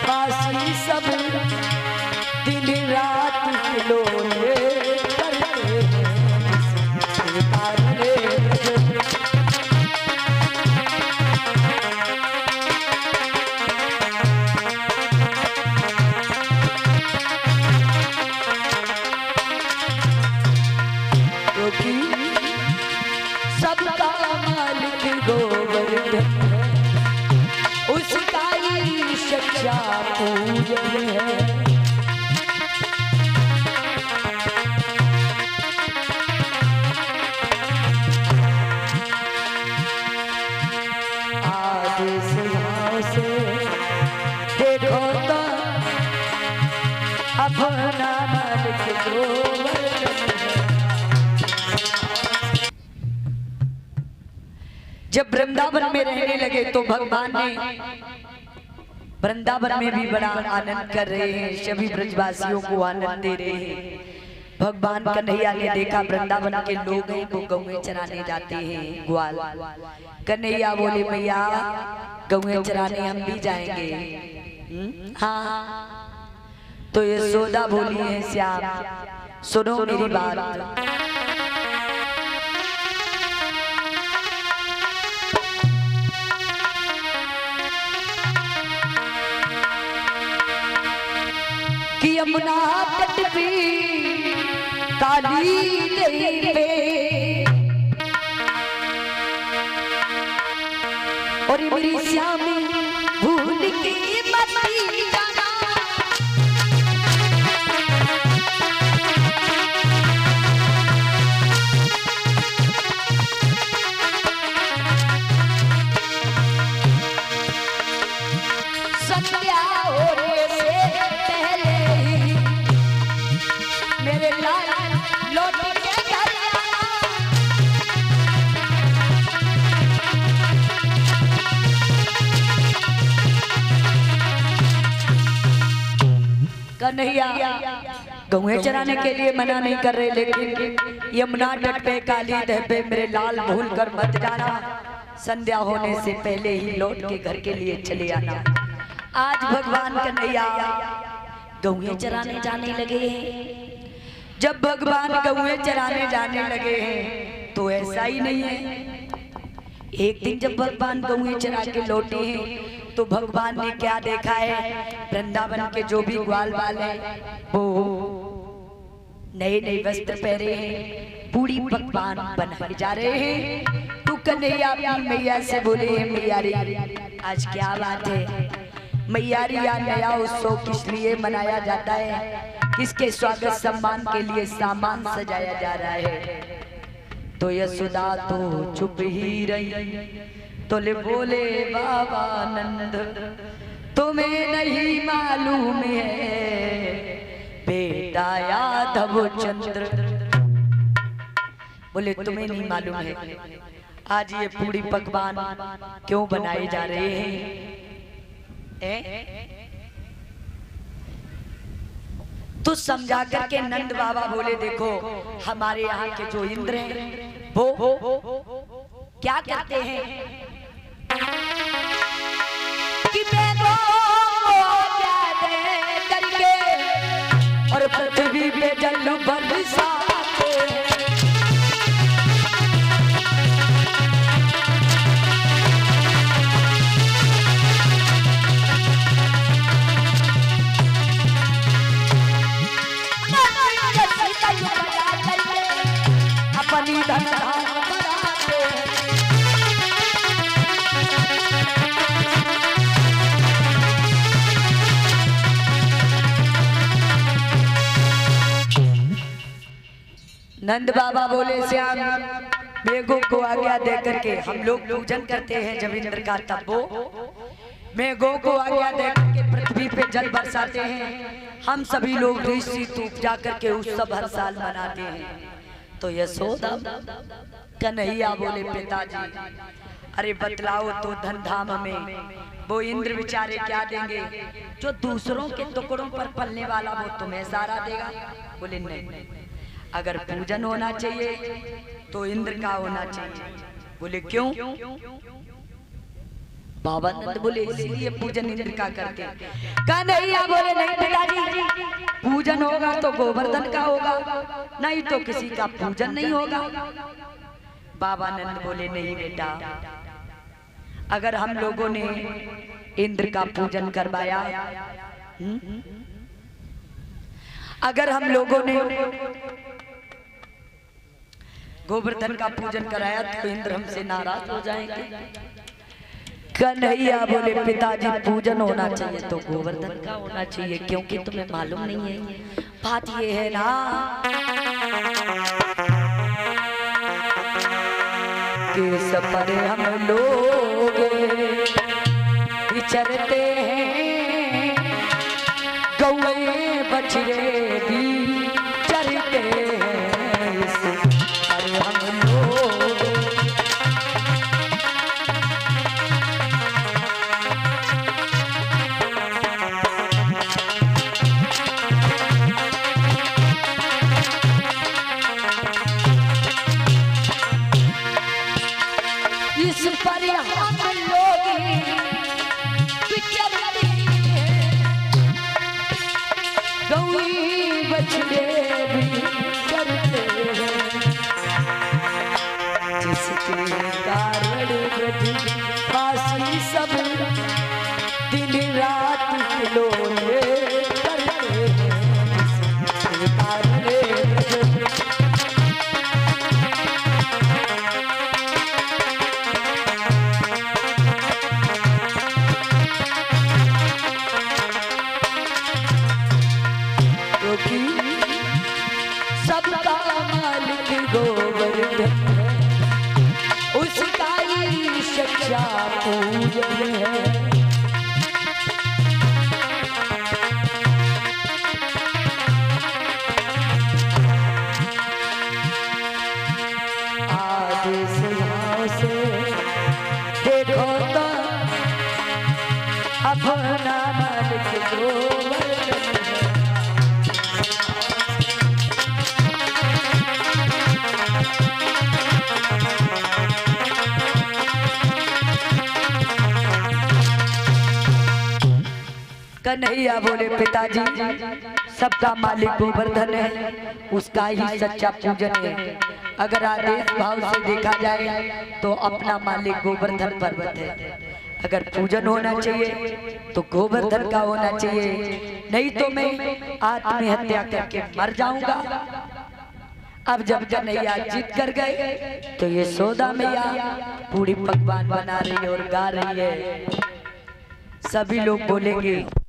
फांसी सब दिन रात खिलौने करते हैं क्योंकि सबका मालिक गोवर्धन है, उसका ही सच्चा पूजन है। देखो तो अपना मालिक गोवर्धन है। जब वृंदावन में रहने लगे तो भगवान ने वृंदावन में भी बड़ा आनंद कर रहे हैं, सभी ब्रजवासियों को आनंद दे रहे हैं। भगवान कन्हैया ने देखा वृंदावन के लोग हैं वो गौएं चराने जाते हैं ग्वाल। कन्हैया बोले मैया गौएं चराने हम भी जाएंगे। हाँ तो यशोदा बोली है श्याम सुनो मेरी बात। कि यमुना तट पे काली नदी पे और मेरी श्यामी भूल के मती जाना। संध्या होने से पहले ही मेरे लाल लौट के घर आया। कन्हैया गौएं चराने के लिए मना नहीं कर रहे, लेकिन यमुना तट पे काली नदी पे मेरे लाल भूल कर मत जाना, संध्या होने से पहले ही लौट के घर के लिए चले आना। आज भगवान कन्हैया गौएं चराने जाने लगे हैं। जब भगवान गौएं चराने जाने लगे हैं तो ऐसा ही नहीं है। एक दिन जब भगवान गौएं चरा के लौटे हैं तो भगवान ने क्या देखा है, वृंदावन के जो भी ग्वाल वाले वो नए नए वस्त्र पहने हैं, पूरी पकवान बनाए जा रहे हैं। तो कन्हैया अपनी मैया से बोले मैया रे आज क्या बात है। मैया रे यह नया उत्सव किस लिए मनाया जाता है, किसके स्वागत सम्मान के लिए सामान सजाया जा रहा है। तो यशोदा तो चुप ही रही, तो ले बोले बाबा नंद तुम्हें नहीं मालूम है बेटा यादव चंद्र। बोले तुम्हें नहीं मालूम है आज ये पूरी पकवान क्यों बनाए जा रहे हैं। तो समझा करके नंद बाबा बोले देखो हमारे यहाँ के जो इंद्र हैं वो क्या कहते हैं कि मैं वो क्या दे करके और पृथ्वी पे जल बरसाते हैं। अपनी धन बनाते हैं। नंद बाबा बोले श्याम मेघों को आज्ञा दे करके हम लोग पूजन करते हैं जब इंद्र का तब वो मेघों को आज्ञा दे करके पृथ्वी पे जल बरसाते हैं। हम सभी लोग ऋषि तूप जा करके उत्सव हर साल मनाते हैं। तो यशोदा कन्हैया बोले पिताजी अरे बतलाओ तो धन धाम में वो इंद्र बेचारे क्या देंगे, जो दूसरों के टुकड़ों पर पलने वाला वो तुम्हें सारा देगा। बोले नहीं, अगर पूजन होना चाहिए तो इंद्र का होना चाहिए। बोले क्यों? बाबा नंद बोले इसीलिए पूजन इंद्र का करते। कन्हैया बोले नहीं पिताजी, पूजन होगा तो गोवर्धन का होगा, नहीं तो किसी का पूजन नहीं होगा। बाबा नंद बोले नहीं बेटा, अगर हम लोगों ने इंद्र का पूजन करवाया, अगर हम लोगों ने गोवर्धन का पूजन कराया तो इंद्र हमसे नाराज हो जाएंगे। कन्हैया बोले पिताजी पूजन होना चाहिए तो गोवर्धन का होना चाहिए, क्योंकि तुम्हें मालूम नहीं है, बात ये है ना कि सपने हम लोग विचरते हैं, गौए बछड़े भी चरते हैं, इस पर हम लोग इस पर हम लोग विचरते हैं, गौए बछड़े भी चरते हैं, जिसके कारण फांसी सब दिन रात खिलौने करते हैं, जिसके कारण सबका मालिक गोवर्धन है, उसका ही सच्चा पूजन है। आदेश भाव से देखो तो अपना मालिक गोवर्धन है। कन्हैया बोले पिताजी सबका मालिक गोवर्धन है, उसका ही सच्चा पूजन है। अगर आदेश भाव से देखा जाए तो अपना मालिक गोवर्धन पर्वत है, अगर पूजन होना चाहिए तो गोवर्धन का होना चाहिए, नहीं तो मैं आत्महत्या करके मर जाऊंगा। अब जब कन्हैया जीत कर गए तो ये यशोदा मैया पूरी पकवान बना रही है और गा रही है, सभी लोग बोलेंगे